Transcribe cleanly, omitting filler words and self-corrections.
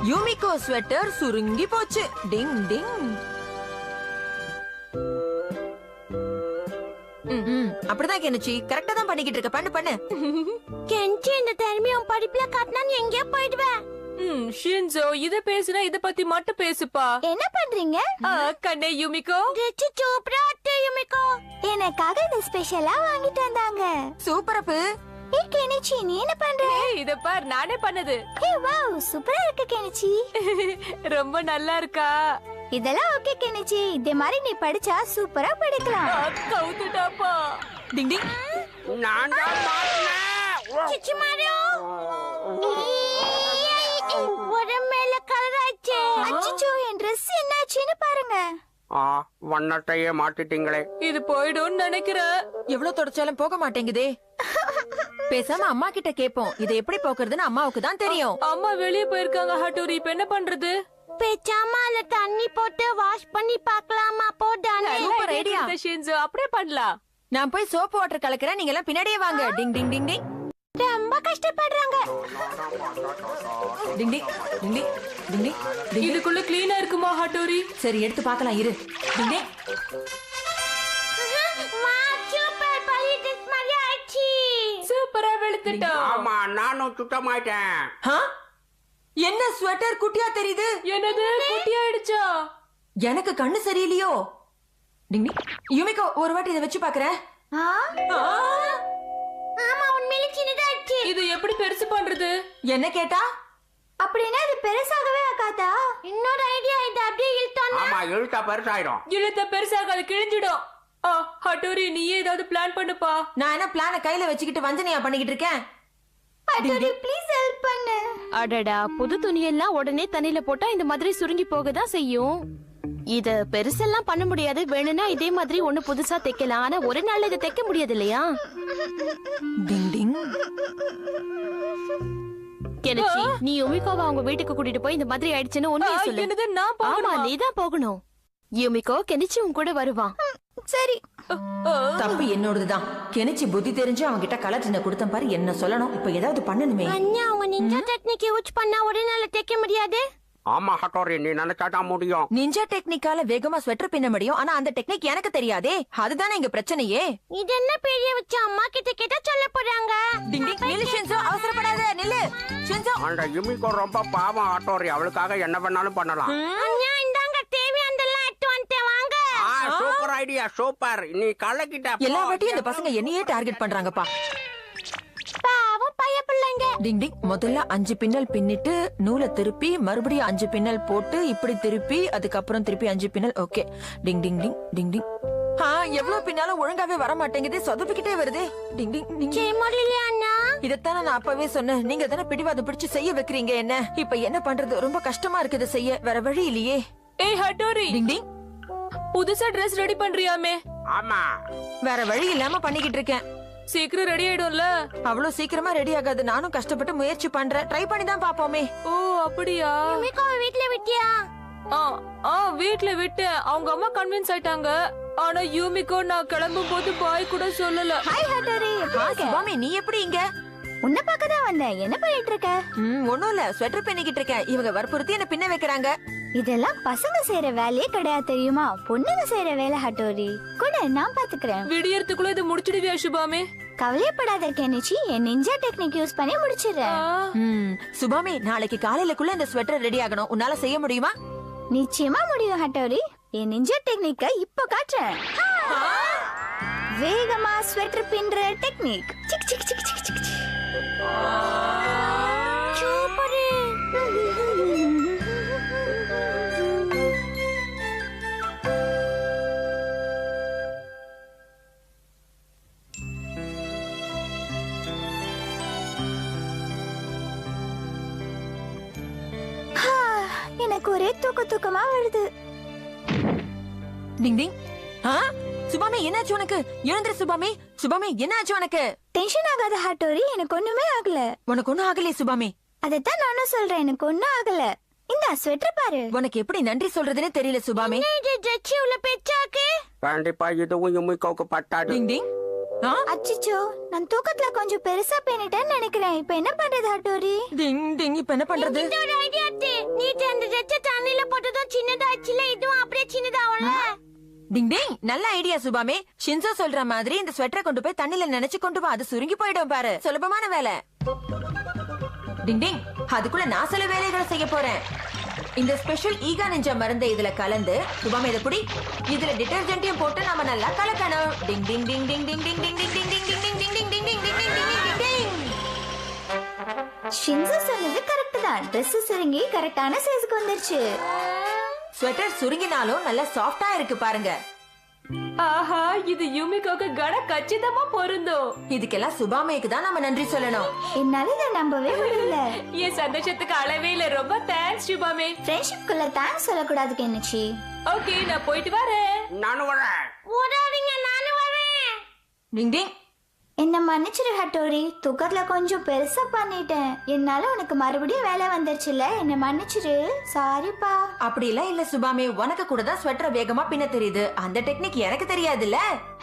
Yumiko sweater சுருங்கி போச்சு. டிங் டிங். அப்படிதான் கெனிச்சி, கரெக்டா தான் பண்ணிக்கிட்டு இருக்க. பண்ணு பண்ணு. கென்ச்சி, இந்த திறமையும் படிப்புல காட்டினா நீ எங்கேயோ போயிடுவேன். ஷின்சோ, இத பேசுனா இத பத்தி மட்டும் பேசுப்பா. என்ன பண்றீங்க? கண்ணே யூமிகோ. சூப்பரா அத்தை யூமிகோ. எனக்காக இது ஸ்பெஷலா வாங்கிட்டு வந்தாங்க. சூப்பர் அப்பு. ஏய் கெனிச்சி, நீ என்ன பண்ற? இத பார், நானே பண்ணது. ஏய் வாவ், சூப்பரா இருக்கு கெனிச்சி. ரொம்ப நல்லா இருக்கா? இதெல்லாம் ஓகே கெனிச்சி. இதே மாதிரி நீ படிச்சா சூப்பரா படிக்கலாம். கவுத்துட்டாப்பா. டிங் டிங். நான் தான் மாட்டினேன். சிச்சி மாரியோ. ஒரு மேல கலர் ஆச்சு. அச்சச்சோ, என் Dress என்னாச்சுன்னு பாருங்க. வண்ணத்தையே மாட்டிட்டீங்களே. இது போய்டும் நினைக்கிறேன். எவ்வளவு தொடச்சாலும் போக மாட்டேங்குதே. பேசாம அம்மா கிட்ட கேப்போம். இதை எப்படி போக்குறதுன்னு அம்மாவுக்கு தான் தெரியும். அம்மா வெளியே போயிருக்காங்க ஹட்டோரி. இப்ப என்ன பண்றது? பேசாம அதுல தண்ணி போட்டு வாஷ் பண்ணி பார்க்கலாமா? போடானே. Super idea. ஷின்சோ, அப்படியே பண்ணலாம். நான் போய் சோப் வாட்டர் கலக்குறேன், நீங்க எல்லாம் பின்னாடியே வாங்க. டிங் டிங் டிங் டிங். ரொம்ப கஷ்டப்படுறாங்க. டிங் டிங் டிங் டிங் டிங் டிங் டிங். இதுக்குள்ள கிளீனா இருக்குமா ஹட்டோரி? சரி, எடுத்து பார்க்கலாம் இரு. டிங் டிங். சூப்பர், பழைய Dress மாதிரி ஆச்சு. சூப்பரா வெளுத்துட்டோம். ஆமா, நானும் சுத்தமாயிட்டேன். என்ன ஸ்வெட்டர் குட்டியா தெரியுது? என்னது குட்டியாயிடுச்சா? எனக்கு கண்ணு சரியில்லையோ? டிங் டிங். யூமிகோ, ஒரு வாட்டி இதை வச்சு பாக்குறேன். ஆமா, உண்மையிலே சின்னதாச்சு. இது எப்படி பெருசு பண்றது? என்ன கேட்டா? அப்படின்னா இது பெருசாகவே ஆகாதா? இன்னொரு ஐடியா, இது அப்படியே இழுத்தோம்னா. ஆமா, இழுத்தா பெருசாயிடும். இழுத்த பெருசாக அது கிழிஞ்சிடும். ஹட்டோரி, நீயே ஏதாவது பிளான் பண்ணுப்பா. நான் என்ன பிளான கையில வச்சுக்கிட்டு வஞ்சனையா பண்ணிக்கிட்டு இருக்கேன்? பட்டோரி, ப்ளீஸ் ஹெல்ப் பண்ணு. அடடா, புது துணியெல்லாம் உடனே தண்ணில போட்டா இந்த மாதிரி சுருங்கி போகதான் செய்யும். இத பெருசெல்லாம் பண்ண முடியாது. வேணும்னா இதே மாதிரி ஒண்ணு புதுசா தைக்கலாம். ஆனா ஒரு நாள்ல இதை தைக்க முடியாது இல்லையா? டிங் டிங். கெனிச்சி, நீ யுமிகோவை அவங்க வீட்டுக்கு கூட்டிட்டு போய் இந்த மாதிரி ஆயிடுச்சுன்னு உண்மையை சொல்லு. என்னது, நான் ஆமா, போகணுமா? நீதான் போகணும். யுமிகோ, கெனிச்சி உன் கூட வருவான். சரி. தப்பு என்னோடதுதான். கெனிச்சி புத்தி தெரிஞ்சு அவங்க கிட்ட கலர் டின்ன கொடுத்தேன் பாரு. என்ன சொல்லணும்? இப்ப ஏதாவது பண்ணணுமே. அண்ணா, அவங்க நிஞ்சா டெக்னிக் யூஸ் பண்ணா ஒரு நாள்ல தைக்க முடியாது. ஆமா ஹட்டோரி, நீ நினைச்சாதான் முடியும். நிஞ்சா டெக்னிக்கால வேகமா ஸ்வெட்டர் பின்ன முடியும். ஆனா அந்த டெக்னிக் எனக்கு தெரியாதே. அதுதானே இங்க பிரச்சனையே. இது என்ன பெரிய வச்சு அம்மா கிட்ட கேட்டா சொல்ல போறாங்க. டிங் டிங். நில்லு ஷின்சோ, அவசரப்படாத. நில்லு ஷின்சோ. அந்த யுமிகோ ரொம்ப பாவம் ஹட்டோரி. அவளுக்காக என்ன வேணாலும் பண்ணலாம். அண்ணா, இந்தாங்க தேவையானதெல்லாம் எடுத்து வந்துட்டேன், வாங்க. Super idea, super. நீ கலக்கிட்ட. எல்லா வாட்டியும் இந்த பசங்க என்னையே டார்கெட் பண்றாங்கப்பா. பாவம் பைய பிள்ளைங்க. டிங் டிங். முதல்ல 5 பின்னல் பின்னிட்டு நூலை திருப்பி மறுபடியும் 5 பின்னல் போட்டு இப்படி திருப்பி அதுக்கப்புறம் திருப்பி 5 பின்னல். ஓகே. டிங் டிங் டிங் டிங் டிங். எவ்வளவு பின்னாலும் ஒழுங்காவே வர மாட்டேங்குது. சொதப்பிக்கிட்டே வருது. டிங் டிங் டிங். செய்ய முடியலையா அண்ணா? இதத்தானே நான் அப்பவே சொன்னேன். நீங்க தானே பிடிவாதம் பிடிச்சு செய்ய வைக்கிறீங்க என்ன. இப்ப என்ன பண்றது? ரொம்ப கஷ்டமா இருக்குது செய்ய. வேற வழி இல்லையே. ஏய் ஹட்டோரி, டிங் டிங். புதுசா Dress ரெடி பண்றியாமே? ஆமா, வேற வழி இல்லாம பண்ணிக்கிட்டு இருக்கேன். சீக்கிரம் ரெடி ஆயிடும்ல? அவ்வளவு சீக்கிரமா ரெடி ஆகாது. நானும் கஷ்டப்பட்டு முயற்சி பண்றேன். ட்ரை பண்ணி தான் பாப்போமே. ஓ, அப்படியா? யுமிகோ வீட்ல விட்டியா? வீட்ல விட்டு அவங்க அம்மா கன்வின்ஸ் ஆயிட்டாங்க. ஆனா யூமிகோ நான் கிளம்பும் போது பாய் கூட சொல்லல. ஹாய் ஹட்டோரி, சுபாமி, நீ எப்படி இங்க? உன்னை பார்க்க தான் வந்தேன். என்ன பண்ணிட்டு இருக்க? ஒண்ணும் இல்ல, ஸ்வெட்டர் பின்னிக்கிட்டு இருக்கேன். இவங்க வற்புறுத்தி என்ன பின்ன வைக்கிறாங்க. இதெல்லாம் பசங்க செய்யற வேலையே கிடையாது தெரியுமா? பொண்ணுங்க செய்யற வேலை ஹட்டோரி. கூட நான் பாத்துக்கிறேன். விடியறதுக்குள்ள இது முடிச்சிடுவியா சுபாமி? கவலைப்படாத கெனிச்சி, என் நிஞ்சா டெக்னிக் யூஸ் பண்ணி முடிச்சிடுறேன். சுபாமி, நாளைக்கு காலையிலக்குள்ள இந்த ஸ்வெட்டர் ரெடி ஆகணும். உன்னால செய்ய முடியுமா? நிச்சயமா முடியும் ஹட்டோரி. என் நிஞ்சா டெக்னிக்க இப்ப காட்டுறேன். வேகமா ஸ்வெட்டர் பின்னுற டெக்னிக். சிக் சிக் சிக் சிக் சிக். சூப்பர். எனக்கு ஒரே தூக்கமா வருது. டிங் டிங். சுபாமி, என்னாச்சு உனக்கு? எழுந்திரு சுபாமி. சுபாமி, என்னாச்சு உனக்கு? டென்ஷன் ஆகாத ஹட்டோரி, எனக்கு ஒண்ணுமே ஆகல. உனக்கு ஒண்ணும் ஆகலையே சுபாமி? அதைத்தான் நானும் சொல்றேன், எனக்கு ஒண்ணும் ஆகல. இந்த ஸ்வெட்டர் பாரு. உனக்கு எப்படி நன்றி சொல்றதுன்னு தெரியல சுபாமி. கண்டிப்பா இதுவும் யுமிகோவுக்கு பட்டாது. டிங் டிங். அச்சச்சோ, நான் தூக்கத்துல கொஞ்சம் பெருசா பண்ணிட்டேன்னு நினைக்கிறேன். இப்ப என்ன பண்றது ஹட்டோரி? டிங் டிங். இப்ப என்ன பண்றது? ஒரு ஐடியா இருக்கு. நீ ரெச்ச தண்ணில போட்டதும் சின்னதாச்சுல இதுவும் அப்படியே சின்னதாவல. டிங் டிங், நல்ல ஐடியா சுபாமே. ஷின்சோ சொல்ற மாதிரி இந்த ஸ்வெட்டரை கொண்டு போய் தண்ணில நினைச்சு கொண்டு வா, அது சுருங்கி போயிடும் பாரு. சுலபமான வேலை. டிங் டிங், அதுக்குள்ள நான் சில வேலைகளை செய்ய போறேன். இந்த ஸ்பெஷல் ஈகா நிஞ்சா மருந்தை இதுல கலந்து சுபாமே இத குடி. இதுல டிடர்ஜென்ட்டையும் போட்டு நாம நல்லா கலக்கணும். டிங் டிங் டிங் டிங் டிங் டிங் டிங் டிங் டிங் டிங் டிங் டிங் டிங் டிங் டிங் டிங் டிங் டிங் டிங். ஷின்சு சொன்னது கரெக்ட் தான். Dress சுருங்கி கரெக்டான சைஸ்க்கு வந்துருச்சு. ஸ்வெட்டர் சுருங்கினாலும் நல்லா சாஃப்டா இருக்கு பாருங்க. ஆஹா, இது யூமிகோக்கு கட கச்சிதமா பொருந்தும். இதுக்கெல்லாம் சுபாமேக்கு தான் நாம நன்றி சொல்லணும். என்னால இதை நம்பவே முடியல. என் சந்தோஷத்துக்கு அளவே இல்ல. ரொம்ப தேங்க்ஸ் சுபாமே. ஃப்ரெண்ட்ஷிப்குள்ள தேங்க்ஸ் சொல்லக்கூடாது கென்னிச்சி. ஓகே, நான் போயிட்டு வரேன். நானும் வரேன். ஓடாதீங்க, நானும் வரேன். டிங் டிங், என்ன மன்னிச்சிரு ஹட்டோரி, தூக்கத்துல கொஞ்சம் பெருசா பண்ணிட்டேன். என்னால உனக்கு மறுபடியும் வேலை வந்துருச்சுல, என்ன மன்னிச்சிரு. சாரிப்பா. அப்படி எல்லாம் இல்ல சுபாமே, உனக்கு கூட தான் ஸ்வெட்டரை வேகமா பின்ன தெரியுது. அந்த டெக்னிக் எனக்கு தெரியாதுல்ல.